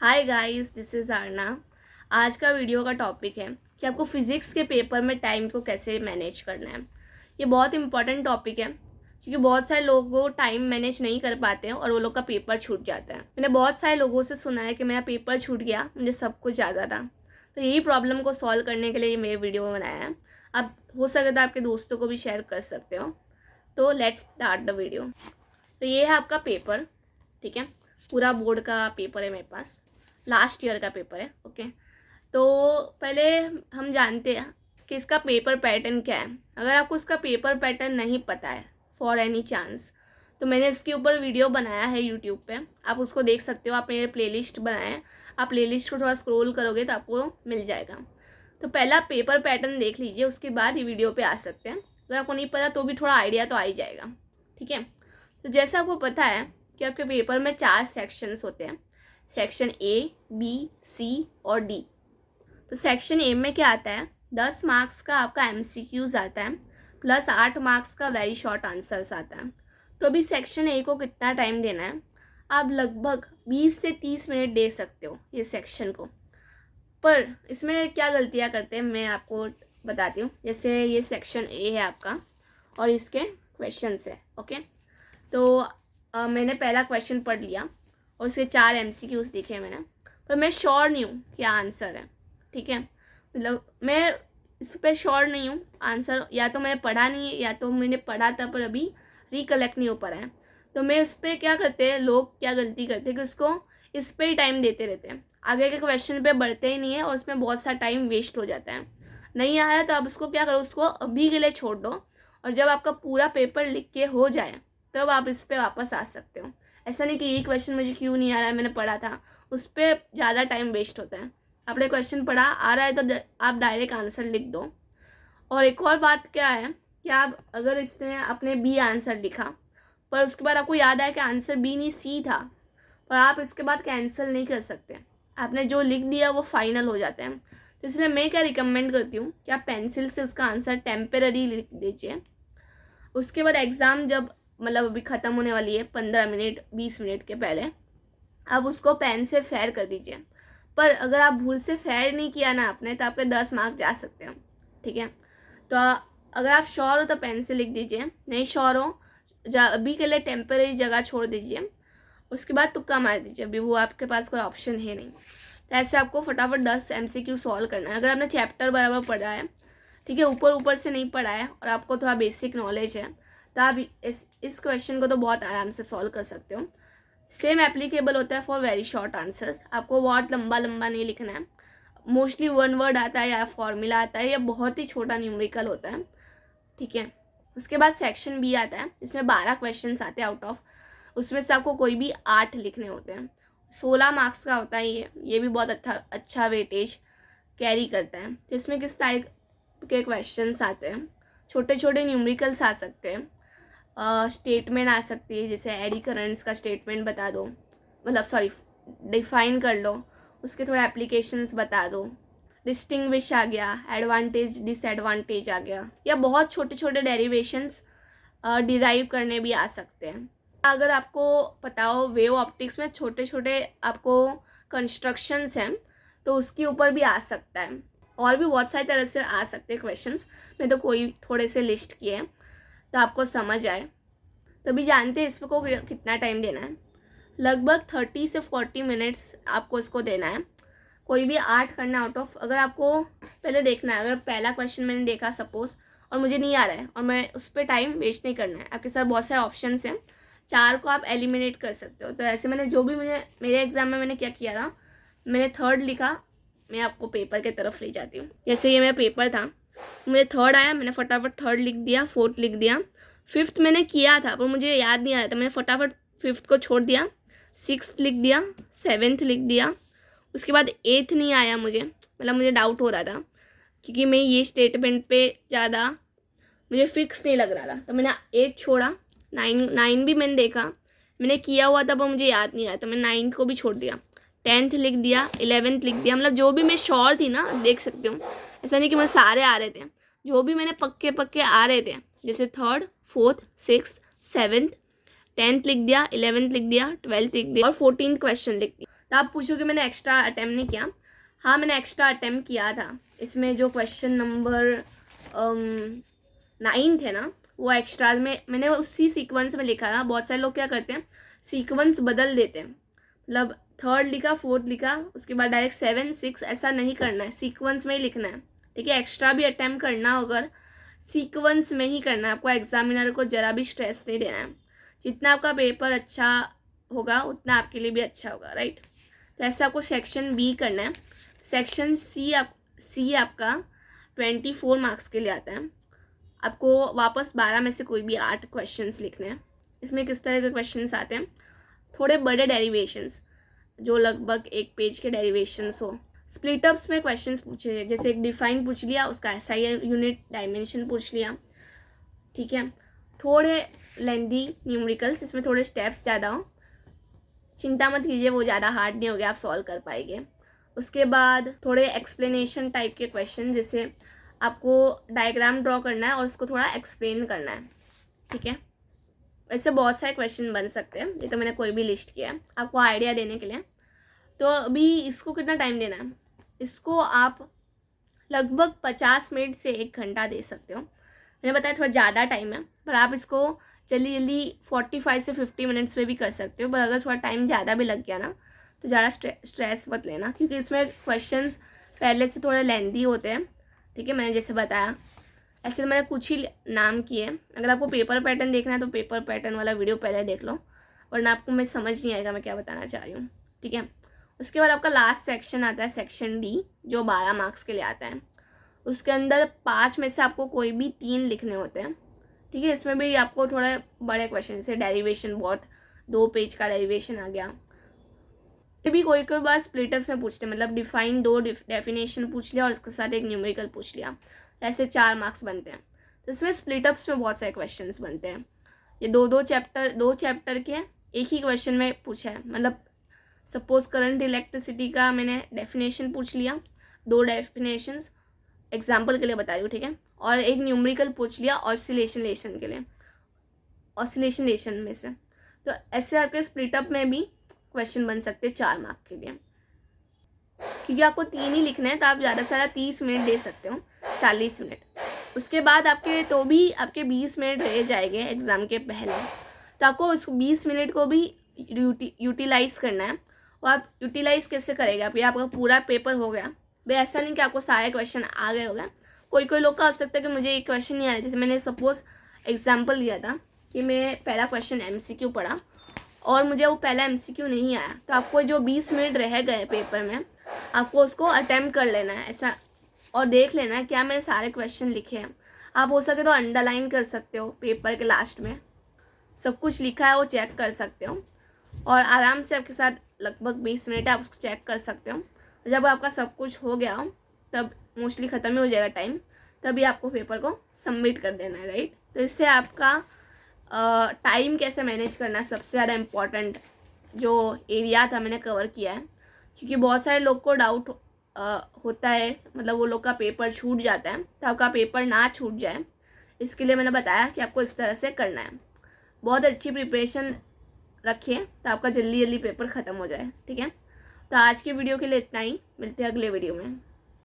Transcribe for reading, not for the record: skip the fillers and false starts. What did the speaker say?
Hi guys, this is Aarna. आज का video का टॉपिक है कि आपको फिज़िक्स के पेपर में टाइम को कैसे मैनेज करना है। ये बहुत इंपॉर्टेंट टॉपिक है क्योंकि बहुत सारे लोग वो टाइम मैनेज नहीं कर पाते हैं और वो लोग का पेपर छूट जाता है। मैंने बहुत सारे लोगों से सुना है कि मेरा पेपर छूट गया, मुझे सब कुछ ज़्यादा था। तो यही प्रॉब्लम को सॉल्व करने के लिए मैं वीडियो बनाया है। आप हो सके तो आपके दोस्तों को भी शेयर कर सकते हो। तो लेट्स स्टार्ट द वीडियो। तो ये है आपका पेपर, ठीक है। पूरा बोर्ड का पेपर है मेरे पास, लास्ट ईयर का पेपर है। ओके, तो पहले हम जानते हैं कि इसका पेपर पैटर्न क्या है। अगर आपको इसका पेपर पैटर्न नहीं पता है फॉर एनी चांस, तो मैंने इसके ऊपर वीडियो बनाया है यूट्यूब पे, आप उसको देख सकते हो। आप मेरे प्लेलिस्ट बनाए हैं, आप प्लेलिस्ट को थोड़ा स्क्रॉल करोगे तो आपको मिल जाएगा। तो पहला पेपर पैटर्न देख लीजिए, उसके बाद ही वीडियो पे आ सकते हैं। अगर आपको नहीं पता तो भी थोड़ा आइडिया तो आ ही जाएगा, ठीक है। तो जैसे आपको पता है कि आपके पेपर में 4 सेक्शंस होते हैं, सेक्शन ए, बी, सी और डी। तो सेक्शन ए में क्या आता है, 10 मार्क्स का आपका एमसीक्यूज आता है प्लस 8 मार्क्स का वेरी शॉर्ट आंसर्स आता है। तो अभी सेक्शन ए को कितना टाइम देना है, आप लगभग 20 से 30 मिनट दे सकते हो ये सेक्शन को। पर इसमें क्या गलतियाँ करते हैं मैं आपको बताती हूँ। जैसे ये सेक्शन ए है आपका और इसके क्वेश्चंस है। ओके, तो मैंने पहला क्वेश्चन पढ़ लिया और उसके 4 एमसीक्यूज देखे मैंने, पर मैं श्योर नहीं हूँ क्या आंसर है, ठीक है। मतलब मैं इस पर श्योर नहीं हूँ आंसर, या तो मैंने पढ़ा नहीं है या तो मैंने पढ़ा था पर अभी रिकलेक्ट नहीं हो पा रहा है। तो मैं इस पर क्या करते हैं लोग, क्या गलती करते हैं कि उसको इस पर ही टाइम देते रहते हैं, आगे के क्वेश्चन पे बढ़ते ही नहीं है और उसमें बहुत सा टाइम वेस्ट हो जाता है। नहीं आ रहा है तो आप उसको क्या करो, उसको अभी के लिए छोड़ दो और जब आपका पूरा पेपर लिख के हो जाए तब आप इस पर वापस आ सकते हो। ऐसा नहीं कि ये क्वेश्चन मुझे क्यों नहीं आ रहा है, मैंने पढ़ा था, उस पर ज़्यादा टाइम वेस्ट होता है। आपने क्वेश्चन पढ़ा, आ रहा है तो आप डायरेक्ट आंसर लिख दो। और एक और बात क्या है कि आप अगर इसने अपने बी आंसर लिखा पर उसके बाद आपको याद आया कि आंसर बी नहीं सी था, पर आप इसके बाद कैंसिल नहीं कर सकते। आपने जो लिख दिया वो फाइनल हो जाता है। तो इसलिए मैं क्या रिकमेंड करती हूँ कि आप पेंसिल से उसका आंसर टेम्पररी लिख दीजिए। उसके बाद एग्ज़ाम जब मतलब अभी ख़त्म होने वाली है 15 मिनट 20 मिनट के पहले, आप उसको पेन से फेयर कर दीजिए। पर अगर आप भूल से फेयर नहीं किया ना आपने, तो आपके 10 मार्क जा सकते हैं, ठीक है। तो अगर आप श्योर हो तो पेन से लिख दीजिए, नहीं श्योर हो अभी के लिए टेम्पररी जगह छोड़ दीजिए। उसके बाद तुक्का मार दीजिए, अभी वो आपके पास कोई ऑप्शन है नहीं। तो ऐसे आपको फटाफट 10 एमसीक्यू सॉल्व करना है। अगर आपने चैप्टर बराबर पढ़ा है, ठीक है, ऊपर ऊपर से नहीं पढ़ा है और आपको थोड़ा बेसिक नॉलेज है, तो आप इस क्वेश्चन को तो बहुत आराम से सॉल्व कर सकते हो। सेम एप्लीकेबल होता है फॉर वेरी शॉर्ट आंसर्स। आपको बहुत लंबा लंबा नहीं लिखना है, मोस्टली 1 वर्ड आता है या फॉर्मूला आता है या बहुत ही छोटा न्यूमेरिकल होता है, ठीक है। उसके बाद सेक्शन बी आता है, इसमें 12 क्वेश्चन आते हैं आउट ऑफ, उसमें से आपको कोई भी 8 लिखने होते हैं। 16 मार्क्स का होता है ये भी बहुत अच्छा वेटेज कैरी करता है। तो इसमें किस टाइप के क्वेश्चंस आते हैं, छोटे छोटे न्यूमेरिकल्स आ सकते हैं, स्टेटमेंट आ सकती है, जैसे एडी करंट्स का स्टेटमेंट बता दो, मतलब सॉरी डिफाइन कर लो, उसके थोड़े एप्लीकेशंस बता दो, डिस्टिंग्विश आ गया, एडवांटेज डिसएडवांटेज आ गया, या बहुत छोटे छोटे डेरिवेशंस डिराइव करने भी आ सकते हैं। अगर आपको पता हो वेव ऑप्टिक्स में छोटे छोटे आपको कंस्ट्रक्शंस हैं तो उसके ऊपर भी आ सकता है, और भी बहुत सारी तरह से आ सकते हैं क्वेश्चंस। मैं तो कोई थोड़े से लिस्ट किए हैं तो आपको समझ आए। तभी जानते हैं इसको कितना टाइम देना है, लगभग 30 से 40 मिनट्स आपको इसको देना है। कोई भी 8 करना आउट ऑफ, अगर आपको पहले देखना है, अगर पहला क्वेश्चन मैंने देखा सपोज और मुझे नहीं आ रहा है और मैं उस पर टाइम वेस्ट नहीं करना है, आपके साथ बहुत सारे ऑप्शन हैं, 4 को आप एलिमिनेट कर सकते हो। तो ऐसे मैंने जो भी मेरे एग्जाम में मैंने क्या किया था, मैंने 3rd लिखा। मैं आपको पेपर की तरफ ले जाती हूँ। जैसे ये मेरा पेपर था, मुझे 3rd आया, मैंने फटाफट 3rd लिख दिया, 4th लिख दिया, 5th मैंने किया था पर मुझे याद नहीं आ रहा था, मैंने फटाफट 5th को छोड़ दिया, 6th लिख दिया, 7th लिख दिया। उसके बाद 8th नहीं आया मुझे, मतलब मुझे डाउट हो रहा था क्योंकि मैं ये स्टेटमेंट पे ज़्यादा मुझे फिक्स नहीं लग रहा था, तो मैंने 8 छोड़ा। 9 भी मैंने देखा, मैंने किया हुआ था पर मुझे याद नहीं आया, तो मैंने 9th को भी छोड़ दिया, 10th लिख दिया, 11th लिख दिया। मतलब जो भी मैं श्योर थी ना, देख सकते हो, ऐसा नहीं कि मुझे सारे आ रहे थे, जो भी मैंने पक्के पक्के आ रहे थे, जैसे 3rd 4th 6th 7th 10th लिख दिया, 11th लिख दिया, 12th लिख दिया और 14th क्वेश्चन लिख दिया। तो आप पूछोगे मैंने एक्स्ट्रा अटैम्प्ट नहीं किया। हाँ, मैंने एक्स्ट्रा अटैम्प्ट किया था। इसमें जो क्वेश्चन नंबर 9 थे ना, वो एक्स्ट्रा में मैंने उसी सीक्वेंस में लिखा था। बहुत सारे लोग क्या करते हैं, सीक्वेंस बदल देते हैं, मतलब 3rd लिखा 4th लिखा उसके बाद डायरेक्ट 7 6, ऐसा नहीं करना है, सीक्वेंस में ही लिखना है। ठीक है, एक्स्ट्रा भी अटैम्प्ट करना होगा, सीक्वेंस में ही करना है। आपको एग्जामिनर को ज़रा भी स्ट्रेस नहीं देना है। जितना आपका पेपर अच्छा होगा उतना आपके लिए भी अच्छा होगा, राइट। तो ऐसे आपको सेक्शन बी करना है। सेक्शन सी आपका 24 मार्क्स के लिए आता है। आपको वापस 12 में से कोई भी 8 क्वेश्चंस लिखने हैं। इसमें किस तरह के क्वेश्चंस आते हैं, थोड़े बड़े डेरिवेशंस, जो लगभग 1 पेज के डेरिवेशंस हो। स्प्लिटअप्स में क्वेश्चंस पूछे, जैसे एक डिफाइन पूछ लिया, उसका एसआई यूनिट डायमेंशन पूछ लिया। ठीक है, थोड़े लेंदी न्यूमेरिकल्स, इसमें थोड़े स्टेप्स ज़्यादा हो, चिंता मत कीजिए, वो ज़्यादा हार्ड नहीं हो गया, आप सॉल्व कर पाएंगे। उसके बाद थोड़े एक्सप्लेनेशन टाइप के क्वेश्चन, जैसे आपको डायग्राम ड्रॉ करना है और उसको थोड़ा एक्सप्लेन करना है। ठीक है, ऐसे बहुत सारे क्वेश्चन बन सकते हैं, ये तो मैंने कोई भी लिस्ट किया है आपको आइडिया देने के लिए। तो अभी इसको कितना टाइम देना है, इसको आप लगभग 50 मिनट से 1 घंटा दे सकते हो। मैंने बताया थोड़ा ज़्यादा टाइम है, पर आप इसको जल्दी 45 से 50 मिनट्स में भी कर सकते हो। पर अगर थोड़ा टाइम ज़्यादा भी लग गया ना, तो ज़्यादा स्ट्रेस मत लेना, क्योंकि इसमें क्वेश्चंस पहले से थोड़े लेंदी होते हैं। ठीक है, मैंने जैसे बताया, ऐसे मैंने कुछ ही नाम किए। अगर आपको पेपर पैटर्न देखना है तो पेपर पैटर्न वाला वीडियो पहले देख लो, वरना आपको मैं समझ नहीं आएगा मैं क्या बताना चाह रही हूँ। ठीक है, उसके बाद आपका लास्ट सेक्शन आता है, सेक्शन डी, जो 12 मार्क्स के लिए आता है। उसके अंदर 5 में से आपको कोई भी 3 लिखने होते हैं। ठीक है, इसमें भी आपको थोड़े बड़े क्वेश्चन, जैसे डेरिवेशन, बहुत 2 पेज का डेरिवेशन आ गया। ये भी कोई कोई बार स्प्लिटअप्स में पूछते हैं, मतलब डिफाइन 2 डेफिनेशन पूछ लिया और इसके साथ एक न्यूमेरिकल पूछ लिया, ऐसे 4 मार्क्स बनते हैं। तो इसमें स्प्लिटअप्स में बहुत सारे क्वेश्चंस बनते हैं। ये दो चैप्टर के एक ही क्वेश्चन में पूछा है। मतलब सपोज करंट इलेक्ट्रिसिटी का मैंने डेफिनेशन पूछ लिया, 2 डेफिनेशंस एग्जाम्पल के लिए बता रही हूँ। ठीक है, और एक न्यूमेरिकल पूछ लिया ऑसिलेशन के लिए, ऑसिलेशन में से। तो ऐसे आपके स्प्लिटअप में भी क्वेश्चन बन सकते हैं 4 मार्क के लिए। क्योंकि आपको 3 ही लिखना है, तो आप ज़्यादा से ज़्यादा 30 मिनट दे सकते हो, 40 मिनट। उसके बाद आपके 20 मिनट रह जाएंगे एग्ज़ाम के पहले, तो आपको उस 20 मिनट को भी यूटिलाइज़ करना है। और आप यूटिलाइज़ कैसे करेंगे, आप ये आपका पूरा पेपर हो गया भाई, ऐसा नहीं कि आपको सारे क्वेश्चन आ गए हो गए। कोई लोग का हो सकता है कि मुझे एक क्वेश्चन नहीं आ रहा, जैसे मैंने सपोज एग्जाम्पल दिया था कि मैं पहला क्वेश्चन MCQ पढ़ा और मुझे वो पहला MCQ नहीं आया, तो आपको जो 20 मिनट रह गए पेपर में, आपको उसको अटैम्प्ट कर लेना है ऐसा, और देख लेना है क्या मैंने सारे क्वेश्चन लिखे हैं। आप हो सके तो अंडरलाइन कर सकते हो, पेपर के लास्ट में सब कुछ लिखा है वो चेक कर सकते हो, और आराम से आपके साथ लगभग 20 मिनट आप उसको चेक कर सकते हो। जब आपका सब कुछ हो गया हो, तब मोस्टली ख़त्म ही हो जाएगा टाइम, तभी आपको पेपर को सबमिट कर देना है, राइट। तो इससे आपका टाइम कैसे मैनेज करना है, सबसे ज़्यादा इम्पॉर्टेंट जो एरिया था मैंने कवर किया है। क्योंकि बहुत सारे लोग को डाउट होता है, मतलब वो लोग का पेपर छूट जाता है, तो आपका पेपर ना छूट जाए इसके लिए मैंने बताया कि आपको इस तरह से करना है। बहुत अच्छी प्रिपरेशन रखिए तो आपका जल्दी पेपर ख़त्म हो जाए। ठीक है, तो आज की वीडियो के लिए इतना ही, मिलते हैं अगले वीडियो में।